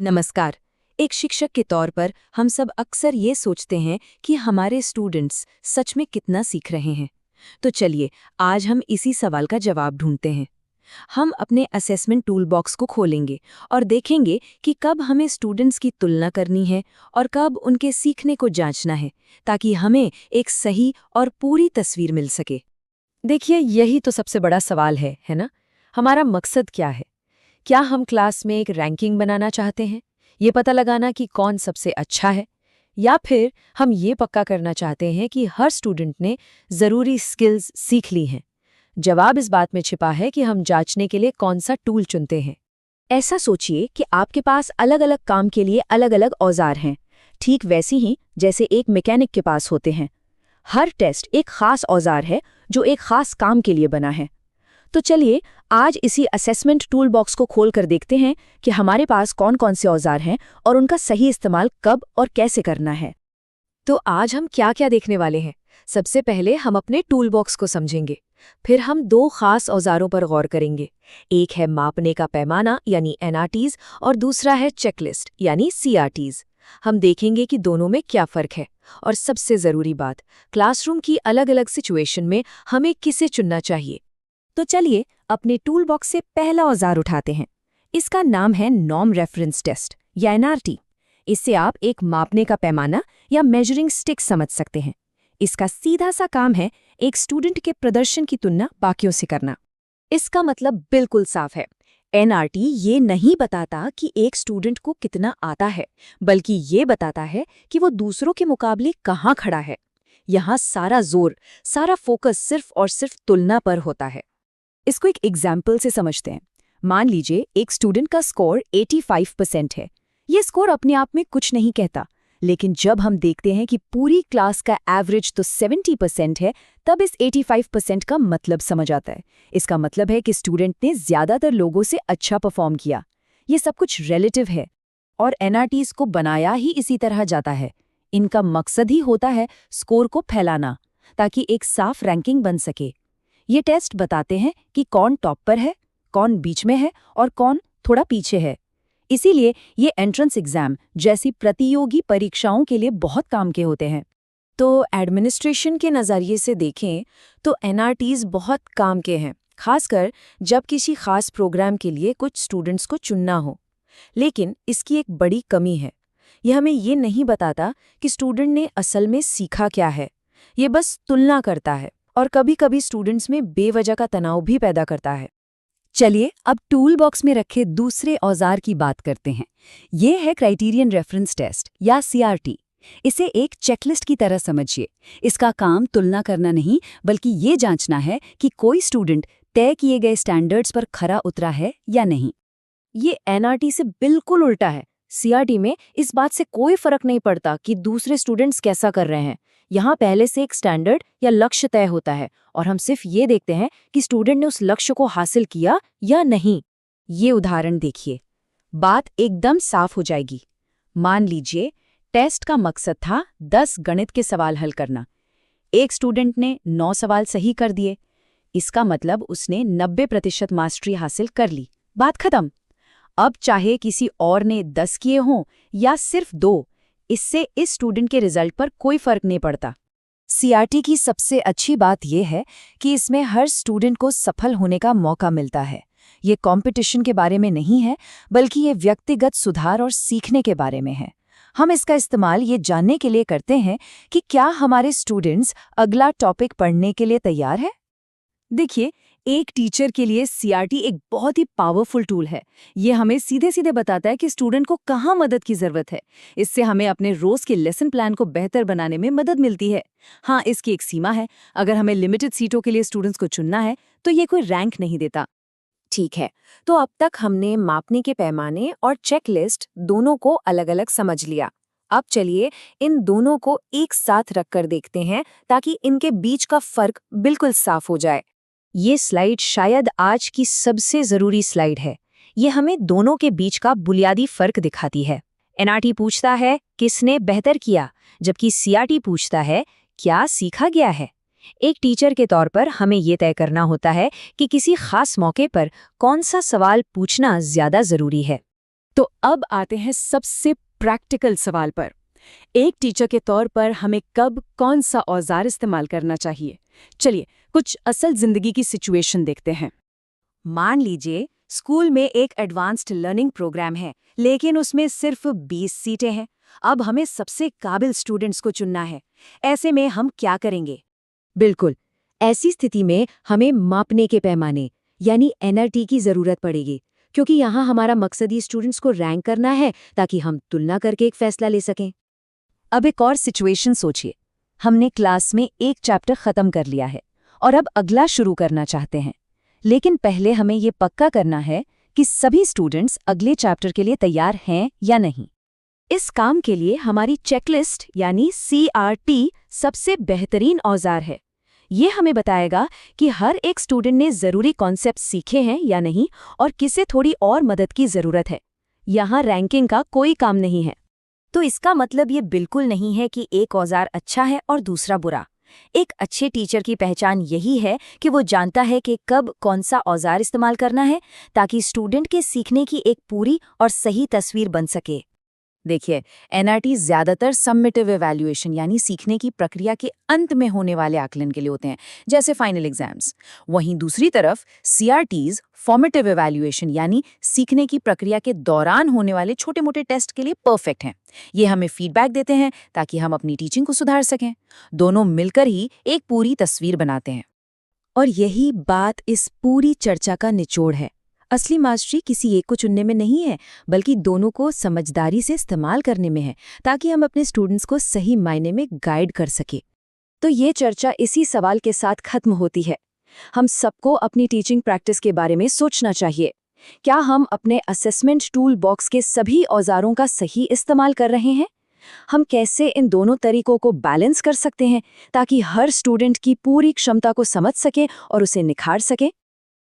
नमस्कार। एक शिक्षक के तौर पर हम सब अक्सर ये सोचते हैं कि हमारे स्टूडेंट्स सच में कितना सीख रहे हैं। तो चलिए, आज हम इसी सवाल का जवाब ढूंढते हैं। हम अपने असेसमेंट टूल बॉक्स को खोलेंगे और देखेंगे कि कब हमें स्टूडेंट्स की तुलना करनी है और कब उनके सीखने को जांचना है, ताकि हमें एक सही और पूरी तस्वीर मिल सके। देखिए, यही तो सबसे बड़ा सवाल है ना? हमारा मकसद क्या है? क्या हम क्लास में एक रैंकिंग बनाना चाहते हैं? ये पता लगाना कि कौन सबसे अच्छा है? या फिर हम ये पक्का करना चाहते हैं कि हर स्टूडेंट ने ज़रूरी स्किल्स सीख ली हैं? जवाब इस बात में छिपा है कि हम जांचने के लिए कौन सा टूल चुनते हैं। ऐसा सोचिए कि आपके पास अलग अलग काम के लिए अलग अलग औजार हैं, ठीक वैसी ही जैसे एक मैकेनिक के पास होते हैं। हर टेस्ट एक खास औजार है जो एक खास काम के लिए बना है। तो चलिए, आज इसी असेसमेंट टूल बॉक्स को खोल कर देखते हैं कि हमारे पास कौन कौन से औजार हैं और उनका सही इस्तेमाल कब और कैसे करना है। तो आज हम क्या क्या देखने वाले हैं? सबसे पहले हम अपने टूल बॉक्स को समझेंगे। फिर हम दो खास औजारों पर गौर करेंगे। एक है मापने का पैमाना यानी एनआरटीज और दूसरा है चेकलिस्ट यानी सीआरटीज। हम देखेंगे कि दोनों में क्या फर्क है। और सबसे ज़रूरी बात, क्लासरूम की अलग अलग सिचुएशन में हमें किसे चुनना चाहिए। तो चलिए, अपने टूल बॉक्स से पहला औजार उठाते हैं। इसका नाम है नॉर्म रेफरेंस टेस्ट या एनआरटी। इससे आप एक मापने का पैमाना या मेजरिंग स्टिक समझ सकते हैं। इसका सीधा सा काम है एक स्टूडेंट के प्रदर्शन की तुलना बाकियों से करना। इसका मतलब बिल्कुल साफ है। एनआरटी ये नहीं बताता कि एक स्टूडेंट को कितना आता है, बल्कि ये बताता है कि वो दूसरों के मुकाबले कहाँ खड़ा है। यहाँ सारा जोर, सारा फोकस सिर्फ और सिर्फ तुलना पर होता है। इसको एक एग्जाम्पल से समझते हैं। मान लीजिए एक स्टूडेंट का स्कोर 85% है। ये स्कोर अपने आप में कुछ नहीं कहता, लेकिन जब हम देखते हैं कि पूरी क्लास का एवरेज तो 70% है, तब इस 85% का मतलब समझ आता है। इसका मतलब है कि स्टूडेंट ने ज्यादातर लोगों से अच्छा परफॉर्म किया। ये सब कुछ रिलेटिव है और एनआरटीज को बनाया ही इसी तरह जाता है। इनका मकसद ही होता है स्कोर को फैलाना, ताकि एक साफ रैंकिंग बन सके। ये टेस्ट बताते हैं कि कौन टॉप पर है, कौन बीच में है और कौन थोड़ा पीछे है। इसीलिए ये एंट्रेंस एग्जाम जैसी प्रतियोगी परीक्षाओं के लिए बहुत काम के होते हैं। तो एडमिनिस्ट्रेशन के नज़रिए से देखें तो एनआरटीज बहुत काम के हैं, खासकर जब किसी खास प्रोग्राम के लिए कुछ स्टूडेंट्स को चुनना हो। लेकिन इसकी एक बड़ी कमी है। यह हमें ये नहीं बताता कि स्टूडेंट ने असल में सीखा क्या है। ये बस तुलना करता है और कभी-कभी स्टूडेंट्स में बेवजह का तनाव भी पैदा करता है। चलिए, अब टूल बॉक्स में रखे दूसरे औजार की बात करते हैं। ये है क्राइटेरियन रेफरेंस टेस्ट या सीआरटी। इसे एक चेकलिस्ट की तरह समझिए। इसका काम तुलना करना नहीं, बल्कि ये जांचना है कि कोई स्टूडेंट तय किए गए स्टैंडर्ड्स पर खरा उतरा है या नहीं। ये एनआरटी से बिल्कुल उल्टा है। सीआरटी में इस बात से कोई फर्क नहीं पड़ता कि दूसरे स्टूडेंट्स कैसा कर रहे हैं। यहाँ पहले से एक स्टैंडर्ड या लक्ष्य तय होता है और हम सिर्फ ये देखते हैं कि स्टूडेंट ने उस लक्ष्य को हासिल किया या नहीं। ये उदाहरण देखिए, बात एकदम साफ हो जाएगी। मान लीजिए टेस्ट का मकसद था 10 गणित के सवाल हल करना। एक स्टूडेंट ने 9 सवाल सही कर दिए। इसका मतलब उसने 90% मास्टरी हासिल कर ली। बात खत्म। अब चाहे किसी और ने 10 किए हों या सिर्फ 2, इससे इस स्टूडेंट के रिजल्ट पर कोई फर्क नहीं पड़ता। सीआरटी की सबसे अच्छी बात यह है कि इसमें हर स्टूडेंट को सफल होने का मौका मिलता है। ये कंपटीशन के बारे में नहीं है, बल्कि ये व्यक्तिगत सुधार और सीखने के बारे में है। हम इसका इस्तेमाल ये जानने के लिए करते हैं कि क्या हमारे स्टूडेंट्स अगला टॉपिक पढ़ने के लिए तैयार है। देखिए, एक टीचर के लिए सीआरटी एक बहुत ही पावरफुल टूल है। ये हमें सीधे सीधे बताता है कि स्टूडेंट को कहाँ मदद की ज़रूरत है। इससे हमें अपने रोज़ के लेसन प्लान को बेहतर बनाने में मदद मिलती है। हाँ, इसकी एक सीमा है। अगर हमें लिमिटेड सीटों के लिए स्टूडेंट्स को चुनना है, तो ये कोई रैंक नहीं देता। ठीक है, तो अब तक हमने मापने के पैमाने और चेकलिस्ट दोनों को अलग अलग समझ लिया। अब चलिए इन दोनों को एक साथ रखकर देखते हैं, ताकि इनके बीच का फर्क बिल्कुल साफ हो जाए। ये स्लाइड शायद आज की सबसे ज़रूरी स्लाइड है। ये हमें दोनों के बीच का बुनियादी फ़र्क दिखाती है। एनआरटी पूछता है किसने बेहतर किया, जबकि सीआरटी पूछता है क्या सीखा गया है। एक टीचर के तौर पर हमें ये तय करना होता है कि किसी खास मौके पर कौन सा सवाल पूछना ज़्यादा ज़रूरी है। तो अब आते हैं सबसे प्रैक्टिकल सवाल पर। एक टीचर के तौर पर हमें कब कौन सा औजार इस्तेमाल करना चाहिए? चलिए कुछ असल जिंदगी की सिचुएशन देखते हैं। मान लीजिए स्कूल में एक एडवांस्ड लर्निंग प्रोग्राम है, लेकिन उसमें सिर्फ 20 सीटें हैं। अब हमें सबसे काबिल स्टूडेंट्स को चुनना है। ऐसे में हम क्या करेंगे? बिल्कुल, ऐसी स्थिति में हमें मापने के पैमाने यानी एनआरटी की जरूरत पड़ेगी, क्योंकि यहाँ हमारा मकसद ही स्टूडेंट्स को रैंक करना है ताकि हम तुलना करके एक फैसला ले सकें। अब एक और सिचुएशन सोचिए। हमने क्लास में एक चैप्टर खत्म कर लिया है और अब अगला शुरू करना चाहते हैं, लेकिन पहले हमें ये पक्का करना है कि सभी स्टूडेंट्स अगले चैप्टर के लिए तैयार हैं या नहीं। इस काम के लिए हमारी चेकलिस्ट यानी CRT सबसे बेहतरीन औजार है। ये हमें बताएगा कि हर एक स्टूडेंट ने ज़रूरी कॉन्सेप्ट सीखे हैं या नहीं और किसे थोड़ी और मदद की ज़रूरत है। यहाँ रैंकिंग का कोई काम नहीं है। तो इसका मतलब ये बिल्कुल नहीं है कि एक औजार अच्छा है और दूसरा बुरा। एक अच्छे टीचर की पहचान यही है कि वो जानता है कि कब कौन सा औजार इस्तेमाल करना है ताकि स्टूडेंट के सीखने की एक पूरी और सही तस्वीर बन सके। देखिए, एनआरटी ज्यादातर सम्मेटिव इवैल्यूएशन यानी सीखने की प्रक्रिया के अंत में होने वाले आकलन के लिए होते हैं, जैसे फाइनल एग्जाम्स। वहीं दूसरी तरफ सीआरटीज फॉर्मेटिव इवैल्यूएशन यानी सीखने की प्रक्रिया के दौरान होने वाले छोटे-मोटे टेस्ट के लिए परफेक्ट हैं। ये हमें फीडबैक देते हैं ताकि हम अपनी टीचिंग को सुधार सकें। दोनों मिलकर ही एक पूरी तस्वीर बनाते हैं। और यही बात इस पूरी चर्चा का निचोड़ है। असली मास्टरी किसी एक को चुनने में नहीं है, बल्कि दोनों को समझदारी से इस्तेमाल करने में है, ताकि हम अपने स्टूडेंट्स को सही मायने में गाइड कर सके। तो ये चर्चा इसी सवाल के साथ खत्म होती है। हम सबको अपनी टीचिंग प्रैक्टिस के बारे में सोचना चाहिए। क्या हम अपने असेसमेंट टूल बॉक्स के सभी औजारों का सही इस्तेमाल कर रहे हैं? हम कैसे इन दोनों तरीकों को बैलेंस कर सकते हैं ताकि हर स्टूडेंट की पूरी क्षमता को समझ सके और उसे निखार सके?